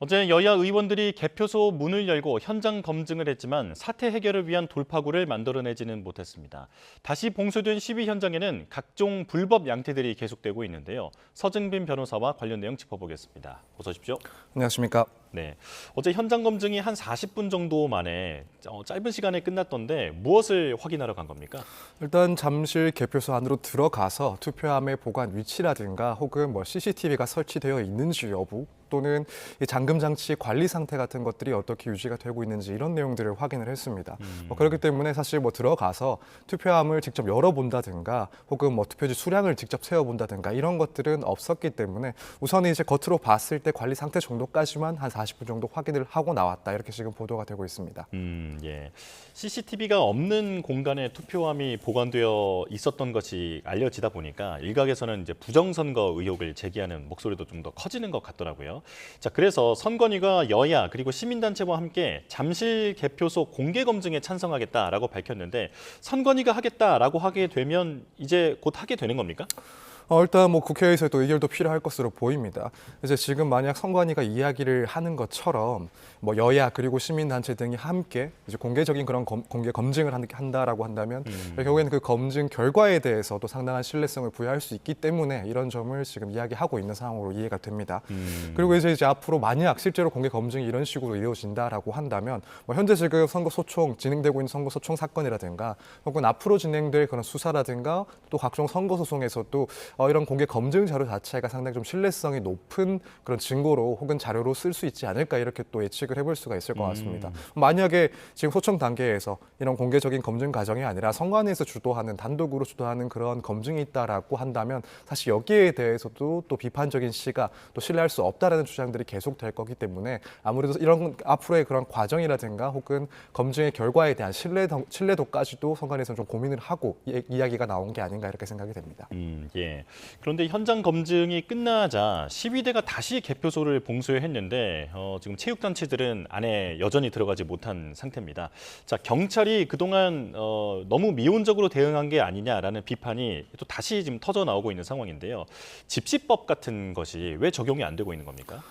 어제 여야 의원들이 개표소 문을 열고 현장 검증을 했지만 사태 해결을 위한 돌파구를 만들어내지는 못했습니다. 다시 봉쇄된 시위 현장에는 각종 불법 양태들이 계속되고 있는데요. 서증빈 변호사와 관련 내용 짚어보겠습니다. 어서 오십시오. 안녕하십니까. 네, 어제 현장 검증이 한 40분 정도 만에 짧은 시간에 끝났던데 무엇을 확인하러 간 겁니까? 일단 잠실 개표소 안으로 들어가서 투표함의 보관 위치라든가 혹은 CCTV가 설치되어 있는지 여부 또는 이 잠금 장치 관리 상태 같은 것들이 어떻게 유지가 되고 있는지 이런 내용들을 확인을 했습니다. 그렇기 때문에 사실 들어가서 투표함을 직접 열어본다든가 혹은 투표지 수량을 직접 세어본다든가 이런 것들은 없었기 때문에 우선 이제 겉으로 봤을 때 관리 상태 정도까지만 한 40분 정도 확인을 하고 나왔다 이렇게 지금 보도가 되고 있습니다. 예. CCTV가 없는 공간에 투표함이 보관되어 있었던 것이 알려지다 보니까 일각에서는 이제 부정선거 의혹을 제기하는 목소리도 좀 더 커지는 것 같더라고요. 자, 그래서 선관위가 여야 그리고 시민단체와 함께 잠실 개표소 공개 검증에 찬성하겠다라고 밝혔는데 선관위가 하겠다라고 하게 되면 이제 곧 하게 되는 겁니까? 일단 국회에서 또 의결도 필요할 것으로 보입니다. 이제 지금 만약 선관위가 이야기를 하는 것처럼 여야 그리고 시민단체 등이 함께 이제 공개적인 그런 공개 검증을 한다라고 한다면 결국에는 그 검증 결과에 대해서도 상당한 신뢰성을 부여할 수 있기 때문에 이런 점을 지금 이야기하고 있는 상황으로 이해가 됩니다. 그리고 이제 앞으로 만약 실제로 공개 검증이 이런 식으로 이루어진다라고 한다면 현재 지금 선거소총 진행되고 있는 선거소총 사건이라든가 혹은 앞으로 진행될 그런 수사라든가 또 각종 선거소송에서도 이런 공개 검증 자료 자체가 상당히 좀 신뢰성이 높은 그런 증거로 혹은 자료로 쓸 수 있지 않을까 이렇게 또 예측을 해볼 수가 있을 것 같습니다. 만약에 지금 소청 단계에서 이런 공개적인 검증 과정이 아니라 선관위에서 주도하는 단독으로 주도하는 그런 검증이 있다라고 한다면 사실 여기에 대해서도 또 비판적인 시가 또 신뢰할 수 없다라는 주장들이 계속될 거기 때문에 아무래도 이런 앞으로의 그런 과정이라든가 혹은 검증의 결과에 대한 신뢰도까지도 선관위에서는 좀 고민을 하고 이야기가 나온 게 아닌가 이렇게 생각이 됩니다. 예. 그런데 현장 검증이 끝나자 시위대가 다시 개표소를 봉쇄했는데 지금 체육단체들은 안에 여전히 들어가지 못한 상태입니다. 자, 경찰이 그동안 너무 미온적으로 대응한 게 아니냐라는 비판이 또 다시 지금 터져 나오고 있는 상황인데요. 집시법 같은 것이 왜 적용이 안 되고 있는 겁니까?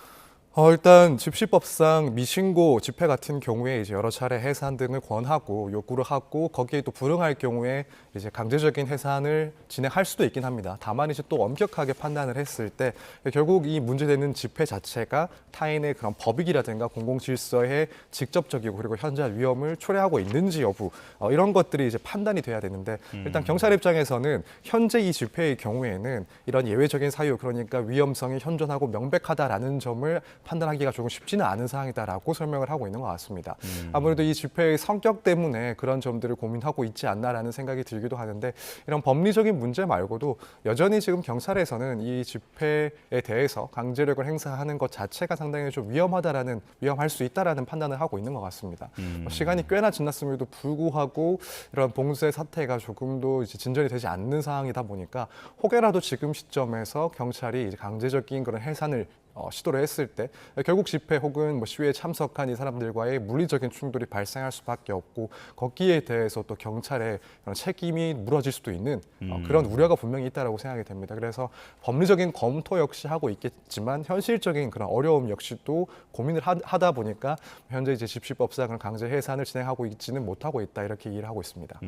일단 집시법상 미신고 집회 같은 경우에 이제 여러 차례 해산 등을 권하고 요구를 하고 거기에 또 불응할 경우에 이제 강제적인 해산을 진행할 수도 있긴 합니다. 다만 이제 또 엄격하게 판단을 했을 때 결국 이 문제되는 집회 자체가 타인의 그런 법익이라든가 공공질서에 직접적이고 그리고 현저한 위험을 초래하고 있는지 여부 이런 것들이 이제 판단이 돼야 되는데 일단 경찰 입장에서는 현재 이 집회의 경우에는 이런 예외적인 사유 그러니까 위험성이 현존하고 명백하다라는 점을 판단하기가 조금 쉽지는 않은 상황이다라고 설명을 하고 있는 것 같습니다. 아무래도 이 집회의 성격 때문에 그런 점들을 고민하고 있지 않나라는 생각이 들기도 하는데 이런 법리적인 문제 말고도 여전히 지금 경찰에서는 이 집회에 대해서 강제력을 행사하는 것 자체가 상당히 좀 위험할 수 있다라는 판단을 하고 있는 것 같습니다. 시간이 꽤나 지났음에도 불구하고 이런 봉쇄 사태가 조금도 이제 진전이 되지 않는 상황이다 보니까 혹여라도 지금 시점에서 경찰이 이제 강제적인 그런 해산을 시도를 했을 때 결국 집회 혹은 시위에 참석한 이 사람들과의 물리적인 충돌이 발생할 수밖에 없고 거기에 대해서 또 경찰의 그런 책임이 물어질 수도 있는 그런 우려가 분명히 있다라고 생각이 됩니다. 그래서 법리적인 검토 역시 하고 있겠지만 현실적인 그런 어려움 역시도 고민을 하다 보니까 현재 이제 집시법상 강제 해산을 진행하고 있지는 못하고 있다 이렇게 이해를 하고 있습니다.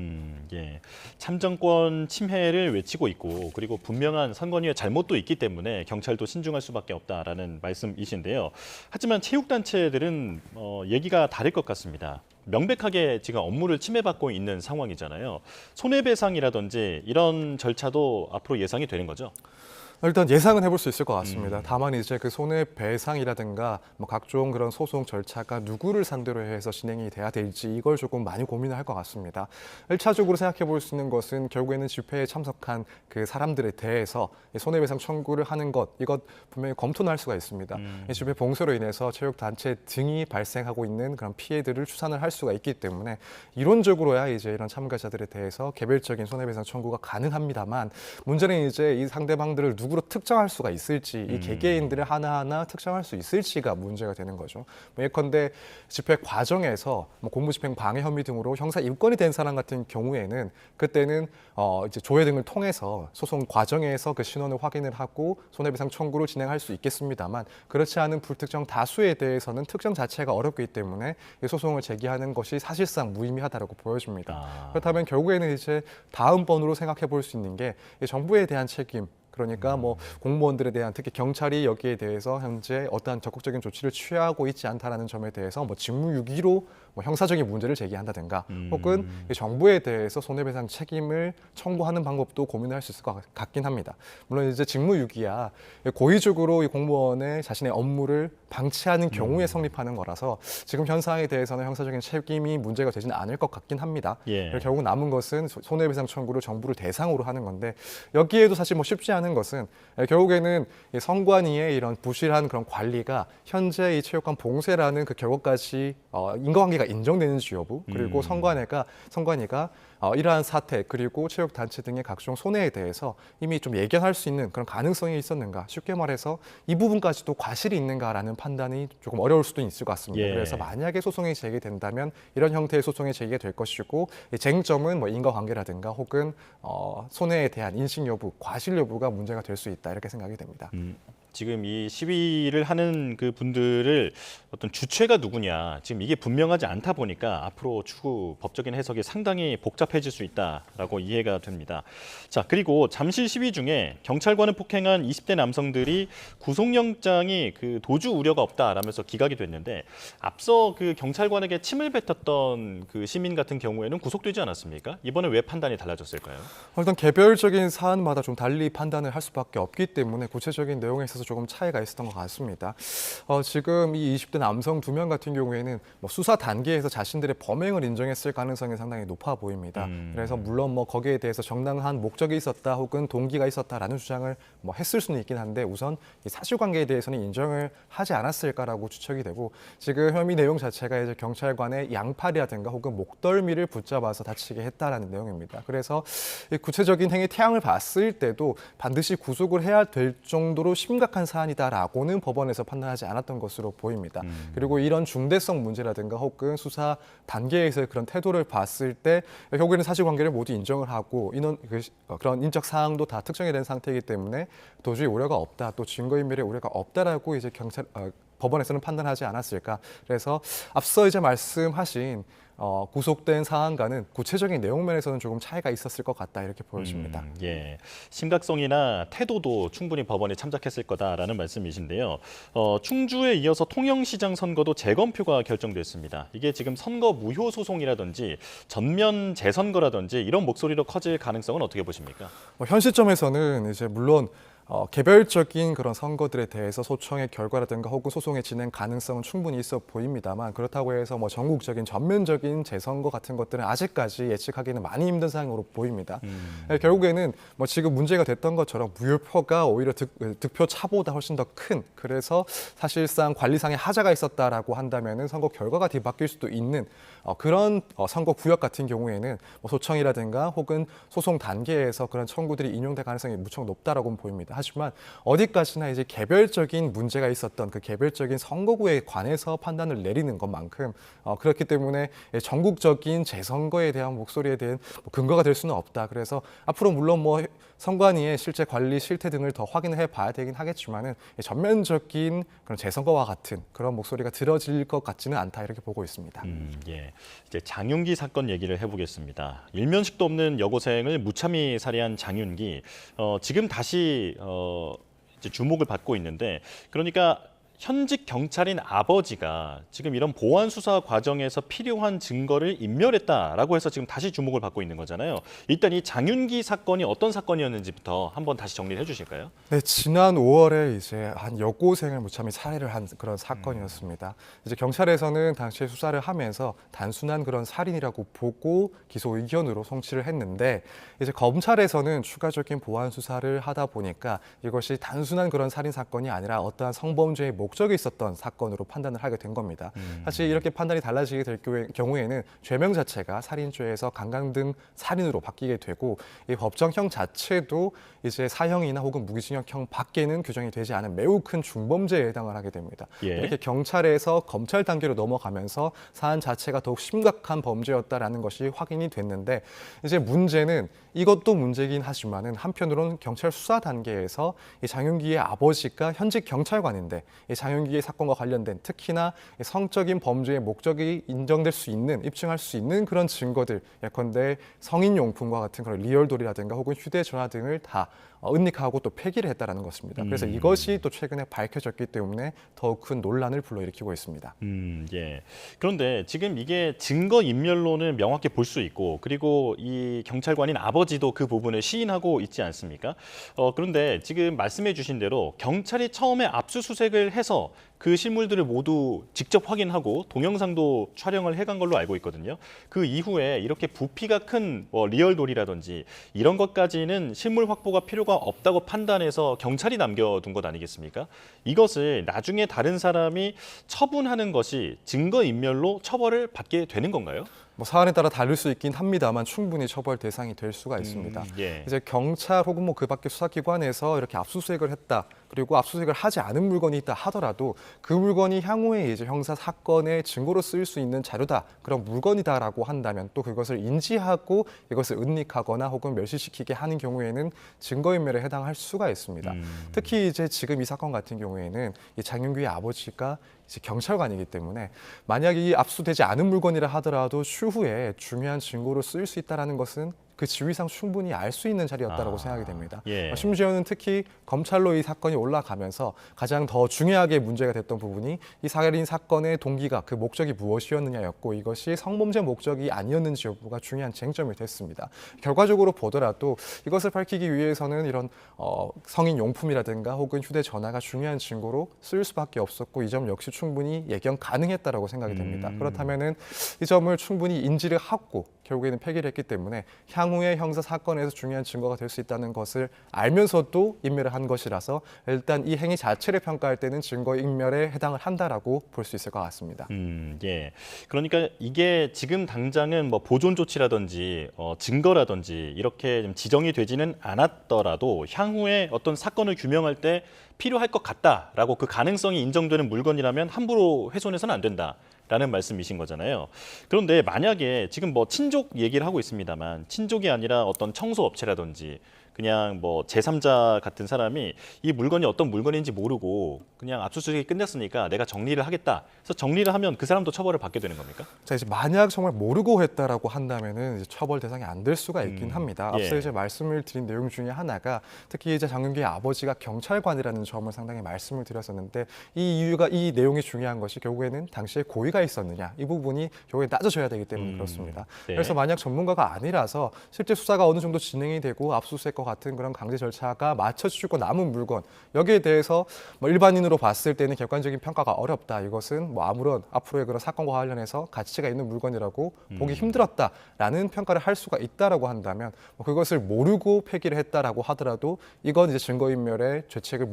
예. 참정권 침해를 외치고 있고 그리고 분명한 선관위의 잘못도 있기 때문에 경찰도 신중할 수밖에 없다라는 말씀이신데요. 하지만 체육단체들은 얘기가 다를 것 같습니다. 명백하게 지금 업무를 침해받고 있는 상황이잖아요. 손해배상이라든지 이런 절차도 앞으로 예상이 되는 거죠? 일단 예상은 해볼 수 있을 것 같습니다. 다만 이제 그 손해배상이라든가 각종 그런 소송 절차가 누구를 상대로 해서 진행이 돼야 될지 이걸 조금 많이 고민을 할 것 같습니다. 1차적으로 생각해 볼 수 있는 것은 결국에는 집회에 참석한 그 사람들에 대해서 손해배상 청구를 하는 이것 분명히 검토는 할 수가 있습니다. 이 집회 봉쇄로 인해서 체육단체 등이 발생하고 있는 그런 피해들을 추산을 할 수가 있기 때문에 이론적으로야 이제 이런 참가자들에 대해서 개별적인 손해배상 청구가 가능합니다만 문제는 이제 이 상대방들을 누구 일부러 특정할 수가 있을지, 이 개개인들을 하나하나 특정할 수 있을지가 문제가 되는 거죠. 뭐 예컨대 집행 과정에서 뭐 공무집행 방해 혐의 등으로 형사 입건이 된 사람 같은 경우에는 그때는 이제 조회 등을 통해서 소송 과정에서 그 신원을 확인을 하고 손해배상 청구를 진행할 수 있겠습니다만, 그렇지 않은 불특정 다수에 대해서는 특정 자체가 어렵기 때문에 이 소송을 제기하는 것이 사실상 무의미하다고 보여집니다. 그렇다면 결국에는 이제 다음번으로 생각해 볼 수 있는 게 이 정부에 대한 책임, 그러니까 뭐 공무원들에 대한, 특히 경찰이 여기에 대해서 현재 어떠한 적극적인 조치를 취하고 있지 않다라는 점에 대해서 뭐 직무유기로 뭐 형사적인 문제를 제기한다든가, 혹은 이 정부에 대해서 손해배상 책임을 청구하는 방법도 고민할 수 있을 것 같긴 합니다. 물론 이제 직무유기야 고의적으로 이 공무원의 자신의 업무를 방치하는 경우에 성립하는 거라서 지금 현 상황에 대해서는 형사적인 책임이 문제가 되지는 않을 것 같긴 합니다. 예. 결국 남은 것은 손해배상 청구를 정부를 대상으로 하는 건데, 여기에도 사실 뭐 쉽지 않은 것은 결국에는 이 선관위의 이런 부실한 그런 관리가 현재 이 체육관 봉쇄라는 그 결과까지 인과관계가 인정되는지 여부, 그리고 선관위가 이러한 사태, 그리고 체육단체 등의 각종 손해에 대해서 이미 좀 예견할 수 있는 그런 가능성이 있었는가, 쉽게 말해서 이 부분까지도 과실이 있는가라는 판단이 조금 어려울 수도 있을 것 같습니다. 예. 그래서 만약에 소송이 제기된다면 이런 형태의 소송이 제기가 될 것이고, 이 쟁점은 뭐 인과관계라든가 혹은 손해에 대한 인식 여부, 과실 여부가 문제가 될 수 있다, 이렇게 생각이 됩니다. 지금 이 시위를 하는 그 분들을 어떤 주체가 누구냐, 지금 이게 분명하지 않다 보니까 앞으로 추후 법적인 해석이 상당히 복잡해질 수 있다라고 이해가 됩니다. 자, 그리고 잠실 시위 중에 경찰관을 폭행한 20대 남성들이 구속영장이 그 도주 우려가 없다라면서 기각이 됐는데, 앞서 그 경찰관에게 침을 뱉었던 그 시민 같은 경우에는 구속되지 않았습니까? 이번에 왜 판단이 달라졌을까요? 일단 개별적인 사안마다 좀 달리 판단을 할 수밖에 없기 때문에 구체적인 내용에 있어서 조금 차이가 있었던 것 같습니다. 지금 이 20대 남성 2명 같은 경우에는 뭐 수사 단계에서 자신들의 범행을 인정했을 가능성이 상당히 높아 보입니다. 그래서 물론 뭐 거기에 대해서 정당한 목적이 있었다 혹은 동기가 있었다라는 주장을 뭐 했을 수는 있긴 한데, 우선 이 사실관계에 대해서는 인정을 하지 않았을까라고 추측이 되고, 지금 혐의 내용 자체가 이제 경찰관의 양팔이라든가 혹은 목덜미를 붙잡아서 다치게 했다라는 내용입니다. 그래서 이 구체적인 행위 태양을 봤을 때도 반드시 구속을 해야 될 정도로 심각한 사안이다라고는 법원에서 판단하지 않았던 것으로 보입니다. 그리고 이런 중대성 문제라든가 혹은 수사 단계에서의 그런 태도를 봤을 때 결국에는 사실관계를 모두 인정을 하고 그런 인적 사항도 다 특정이 된 상태이기 때문에 도저히 우려가 없다, 또 증거인멸의 우려가 없다라고 이제 법원에서는 판단하지 않았을까. 그래서 앞서 이제 말씀하신 구속된 사안과는 구체적인 내용 면에서는 조금 차이가 있었을 것 같다, 이렇게 보여집니다. 예, 심각성이나 태도도 충분히 법원에 참작했을 거다라는 말씀이신데요. 충주에 이어서 통영시장 선거도 재검표가 결정됐습니다. 이게 지금 선거 무효 소송이라든지 전면 재선거라든지 이런 목소리로 커질 가능성은 어떻게 보십니까? 현 시점에서는 이제 물론 개별적인 그런 선거들에 대해서 소청의 결과라든가 혹은 소송의 진행 가능성은 충분히 있어 보입니다만, 그렇다고 해서 뭐 전국적인 전면적인 재선거 같은 것들은 아직까지 예측하기는 많이 힘든 상황으로 보입니다. 결국에는 뭐 지금 문제가 됐던 것처럼 무효표가 오히려 득표 차보다 훨씬 더 큰, 그래서 사실상 관리상의 하자가 있었다라고 한다면은 선거 결과가 뒤바뀔 수도 있는 그런 선거 구역 같은 경우에는 뭐 소청이라든가 혹은 소송 단계에서 그런 청구들이 인용될 가능성이 무척 높다라고 보입니다. 하지만 어디까지나 이제 개별적인 문제가 있었던 그 개별적인 선거구에 관해서 판단을 내리는 것만큼 그렇기 때문에 전국적인 재선거에 대한 목소리에 대한 근거가 될 수는 없다. 그래서 앞으로 물론 뭐 선관위의 실제 관리 실태 등을 더 확인해 봐야 되긴 하겠지만은 전면적인 그런 재선거와 같은 그런 목소리가 들어질 것 같지는 않다, 이렇게 보고 있습니다. 예. 이제 장윤기 사건 얘기를 해보겠습니다. 일면식도 없는 여고생을 무참히 살해한 장윤기, 지금 다시 이제 주목을 받고 있는데, 그러니까 현직 경찰인 아버지가 지금 이런 보안 수사 과정에서 필요한 증거를 인멸했다라고 해서 지금 다시 주목을 받고 있는 거잖아요. 일단 이 장윤기 사건이 어떤 사건이었는지부터 한번 다시 정리를 해주실까요? 네, 지난 5월에 이제 한 여고생을 무참히 살해를 한 그런 사건이었습니다. 이제 경찰에서는 당시에 수사를 하면서 단순한 그런 살인이라고 보고 기소 의견으로 송치를 했는데, 이제 검찰에서는 추가적인 보안 수사를 하다 보니까 이것이 단순한 그런 살인 사건이 아니라 어떠한 성범죄의 목적이 있었던 사건으로 판단을 하게 된 겁니다. 사실 이렇게 판단이 달라지게 될 경우에는 죄명 자체가 살인죄에서 강간등 살인으로 바뀌게 되고 이 법정형 자체도 이제 사형이나 혹은 무기징역형 밖에는 규정이 되지 않은 매우 큰 중범죄에 해당을 하게 됩니다. 예. 이렇게 경찰에서 검찰 단계로 넘어가면서 사안 자체가 더욱 심각한 범죄였다라는 것이 확인이 됐는데 이제 문제는 이것도 문제긴 하지만은 한편으로는 경찰 수사 단계에서 이 장윤기의 아버지가 현직 경찰관인데 이 장윤기의 사건과 관련된 특히나 성적인 범죄의 목적이 인정될 수 있는 입증할 수 있는 그런 증거들 예컨대 성인용품과 같은 그런 리얼돌이라든가 혹은 휴대전화 등을 다 은닉하고 또 폐기를 했다라는 것입니다. 그래서 이것이 또 최근에 밝혀졌기 때문에 더욱 큰 논란을 불러일으키고 있습니다. 예. 그런데 지금 이게 증거 인멸로는 명확히 볼 수 있고 그리고 이 경찰관인 아버지도 그 부분을 시인하고 있지 않습니까? 그런데 지금 말씀해 주신 대로 경찰이 처음에 압수수색을 해서 그 실물들을 모두 직접 확인하고 동영상도 촬영을 해간 걸로 알고 있거든요. 그 이후에 이렇게 부피가 큰 리얼돌이라든지 이런 것까지는 실물 확보가 필요가 없다고 판단해서 경찰이 남겨둔 것 아니겠습니까? 이것을 나중에 다른 사람이 처분하는 것이 증거인멸로 처벌을 받게 되는 건가요? 뭐 사안에 따라 다를 수 있긴 합니다만 충분히 처벌 대상이 될 수가 있습니다. 예. 이제 경찰 혹은 뭐 그 밖의 수사기관에서 이렇게 압수수색을 했다. 그리고 압수수색을 하지 않은 물건이 있다 하더라도 그 물건이 향후에 이제 형사 사건의 증거로 쓰일 수 있는 자료다. 그런 물건이다라고 한다면 또 그것을 인지하고 이것을 은닉하거나 혹은 멸시시키게 하는 경우에는 증거인멸에 해당할 수가 있습니다. 특히 이제 지금 이 사건 같은 경우에는 이 장윤규의 아버지가 이제 경찰관이기 때문에 만약 이 압수되지 않은 물건이라 하더라도 추후에 중요한 증거로 쓰일 수 있다는 것은 그 지위상 충분히 알 수 있는 자리였다라고 생각이 됩니다. 예. 심지어는 특히 검찰로 이 사건이 올라가면서 가장 더 중요하게 문제가 됐던 부분이 이 살인 사건의 동기가 그 목적이 무엇이었느냐였고 이것이 성범죄 목적이 아니었는지 여부가 중요한 쟁점이 됐습니다. 결과적으로 보더라도 이것을 밝히기 위해서는 이런 성인 용품이라든가 혹은 휴대전화가 중요한 증거로 쓰일 수밖에 없었고 이 점 역시 충분히 예견 가능했다라고 생각이 됩니다. 그렇다면은 이 점을 충분히 인지를 하고 결국에는 폐기를 했기 때문에 향후의 형사 사건에서 중요한 증거가 될 수 있다는 것을 알면서도 인멸을 한 것이라서 일단 이 행위 자체를 평가할 때는 증거 인멸에 해당을 한다라고 볼 수 있을 것 같습니다. 예. 그러니까 이게 지금 당장은 뭐 보존 조치라든지 증거라든지 이렇게 좀 지정이 되지는 않았더라도 향후에 어떤 사건을 규명할 때 필요할 것 같다라고 그 가능성이 인정되는 물건이라면 함부로 훼손해서는 안 된다라는 말씀이신 거잖아요. 그런데 만약에 지금 뭐 친족 얘기를 하고 있습니다만 친족이 아니라 어떤 청소업체라든지 그냥 뭐 제3자 같은 사람이 이 물건이 어떤 물건인지 모르고 그냥 압수수색이 끝났으니까 내가 정리를 하겠다. 그래서 정리를 하면 그 사람도 처벌을 받게 되는 겁니까? 자, 이제 만약 정말 모르고 했다라고 한다면은 이제 처벌 대상이 안 될 수가 있긴 합니다. 앞서 예. 이제 말씀을 드린 내용 중에 하나가 특히 이제 장윤기의 아버지가 경찰관이라는 점을 상당히 말씀을 드렸었는데 이 내용이 중요한 것이 결국에는 당시에 고의가 있었느냐 이 부분이 결국에 따져져야 되기 때문에 그렇습니다. 네. 그래서 만약 전문가가 아니라서 실제 수사가 어느 정도 진행이 되고 압수수색과 같은 그런 강제 절차가 마쳐지고 남은 물건 여기에 대해서 뭐 일반인으로 봤을 때는 객관적인 평가가 어렵다. 이것은 뭐 아무런 앞으로의 그런 사건과 관련해서 가치가 있는 물건이라고 보기 힘들었다라는 평가를 할 수가 있다라고 한다면 뭐 그것을 모르고 폐기를 했다라고 하더라도 이건 이제 증거인멸의 죄책을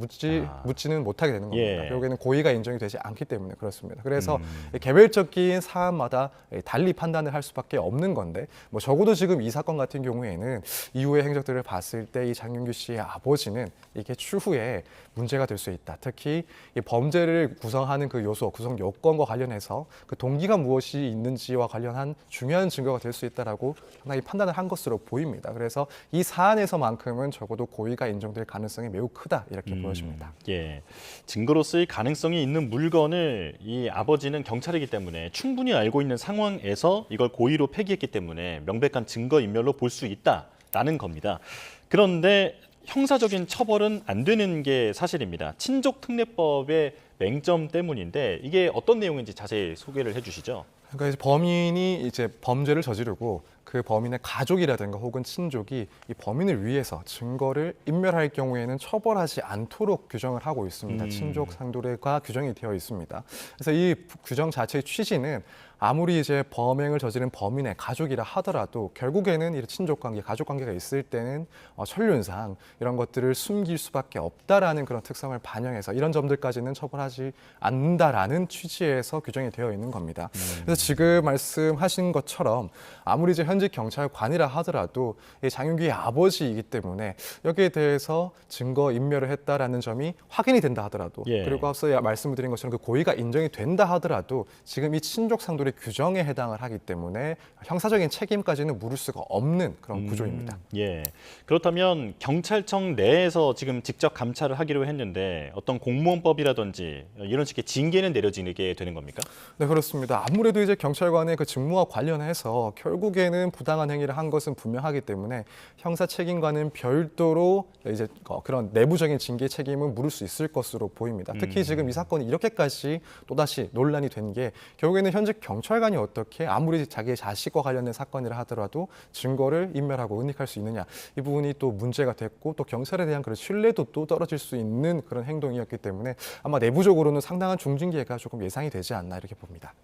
묻지는 못하게 되는 겁니다. 예. 결국에는 고의가 인정이 되지 않기 때문에 그렇습니다. 그래서 개별적인 사안마다 달리 판단을 할 수밖에 없는 건데 뭐 적어도 지금 이 사건 같은 경우에는 이후의 행적들을 봤을 때 이 장윤규 씨의 아버지는 이게 추후에 문제가 될 수 있다. 특히 이 범죄를 구성하는 그 요소, 구성 요건과 관련해서 그 동기가 무엇이 있는지와 관련한 중요한 증거가 될 수 있다라고 상당히 판단을 한 것으로 보입니다. 그래서 이 사안에서만큼은 적어도 고의가 인정될 가능성이 매우 크다 이렇게 보여집니다. 예, 증거로 쓰일 가능성이 있는 물건을 이 아버지는 경찰이기 때문에 충분히 알고 있는 상황에서 이걸 고의로 폐기했기 때문에 명백한 증거인멸로 볼 수 있다라는 겁니다. 그런데 형사적인 처벌은 안 되는 게 사실입니다. 친족특례법의 맹점 때문인데 이게 어떤 내용인지 자세히 소개를 해주시죠. 그러니까 이제 범인이 이제 범죄를 저지르고 그 범인의 가족이라든가 혹은 친족이 이 범인을 위해서 증거를 인멸할 경우에는 처벌하지 않도록 규정을 하고 있습니다. 친족 상도례가 규정이 되어 있습니다. 그래서 이 규정 자체의 취지는 아무리 이제 범행을 저지른 범인의 가족이라 하더라도 결국에는 이 친족 관계, 가족 관계가 있을 때는 천륜상 이런 것들을 숨길 수밖에 없다라는 그런 특성을 반영해서 이런 점들까지는 처벌하지 않는다라는 취지에서 규정이 되어 있는 겁니다. 그래서 지금 말씀하신 것처럼 아무리 이제 현직 경찰관이라 하더라도 이 장윤기의 아버지이기 때문에 여기에 대해서 증거 인멸을 했다라는 점이 확인이 된다 하더라도 예. 그리고 앞서 말씀드린 것처럼 그 고의가 인정이 된다 하더라도 지금 이 친족 상도례 규정에 해당을 하기 때문에 형사적인 책임까지는 물을 수가 없는 그런 구조입니다. 예. 그렇다면 경찰청 내에서 지금 직접 감찰을 하기로 했는데 어떤 공무원법이라든지 이런 식의 징계는 내려지게 되는 겁니까? 네, 그렇습니다. 아무래도 이제 경찰관의 그 직무와 관련해서 결국에는 부당한 행위를 한 것은 분명하기 때문에 형사 책임과는 별도로 이제 그런 내부적인 징계 책임은 물을 수 있을 것으로 보입니다. 특히 지금 이 사건이 이렇게까지 또다시 논란이 된 게 결국에는 현직 경찰관이 어떻게 아무리 자기의 자식과 관련된 사건이라 하더라도 증거를 인멸하고 은닉할 수 있느냐 이 부분이 또 문제가 됐고 또 경찰에 대한 그런 신뢰도 또 떨어질 수 있는 그런 행동이었기 때문에 아마 내부적으로는 상당한 중징계가 조금 예상이 되지 않나 이렇게 봅니다.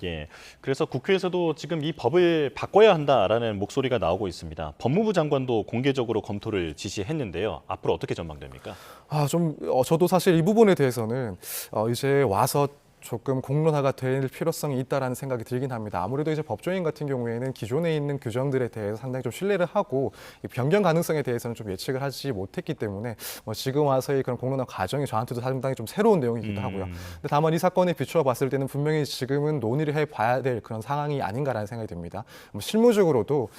예. 그래서 국회에서도 지금 이 법을 바꿔야 한다라는 목소리가 나오고 있습니다. 법무부 장관도 공개적으로 검토를 지시했는데요. 앞으로 어떻게 전망됩니까? 저도 사실 이 부분에 대해서는 이제 와서 조금 공론화가 될 필요성이 있다라는 생각이 들긴 합니다. 아무래도 이제 법조인 같은 경우에는 기존에 있는 규정들에 대해서 상당히 좀 신뢰를 하고 이 변경 가능성에 대해서는 좀 예측을 하지 못했기 때문에 지금 와서의 그런 공론화 과정이 저한테도 상당히 좀 새로운 내용이기도 하고요. 근데 다만 이 사건에 비추어 봤을 때는 분명히 지금은 논의를 해봐야 될 그런 상황이 아닌가라는 생각이 듭니다. 실무적으로도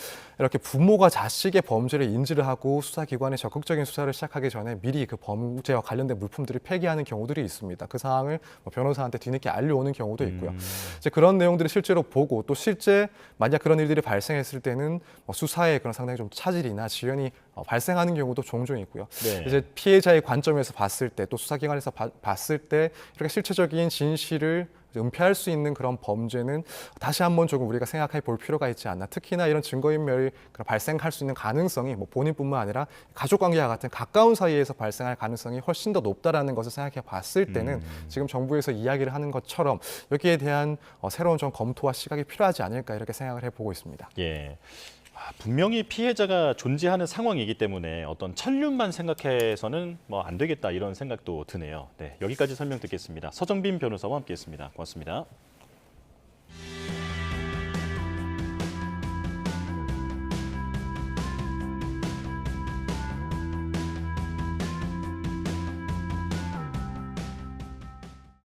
이렇게 부모가 자식의 범죄를 인지를 하고 수사기관이 적극적인 수사를 시작하기 전에 미리 그 범죄와 관련된 물품들을 폐기하는 경우들이 있습니다. 그 상황을 변호사한테 뒤늦게 알려오는 경우도 있고요. 이제 그런 내용들을 실제로 보고 또 실제 만약 그런 일들이 발생했을 때는 수사에 그런 상당히 좀 차질이나 지연이 발생하는 경우도 종종 있고요. 네. 이제 피해자의 관점에서 봤을 때 또 수사기관에서 봤을 때 이렇게 실체적인 진실을 은폐할 수 있는 그런 범죄는 다시 한번 조금 우리가 생각해 볼 필요가 있지 않나. 특히나 이런 증거인멸이 발생할 수 있는 가능성이 본인뿐만 아니라 가족관계와 같은 가까운 사이에서 발생할 가능성이 훨씬 더 높다라는 것을 생각해 봤을 때는 지금 정부에서 이야기를 하는 것처럼 여기에 대한 새로운 좀 검토와 시각이 필요하지 않을까 이렇게 생각을 해보고 있습니다. 예. 분명히 피해자가 존재하는 상황이기 때문에 어떤 천륜만 생각해서는 안 되겠다 이런 생각도 드네요. 네, 여기까지 설명 듣겠습니다. 서정빈 변호사와 함께했습니다. 고맙습니다.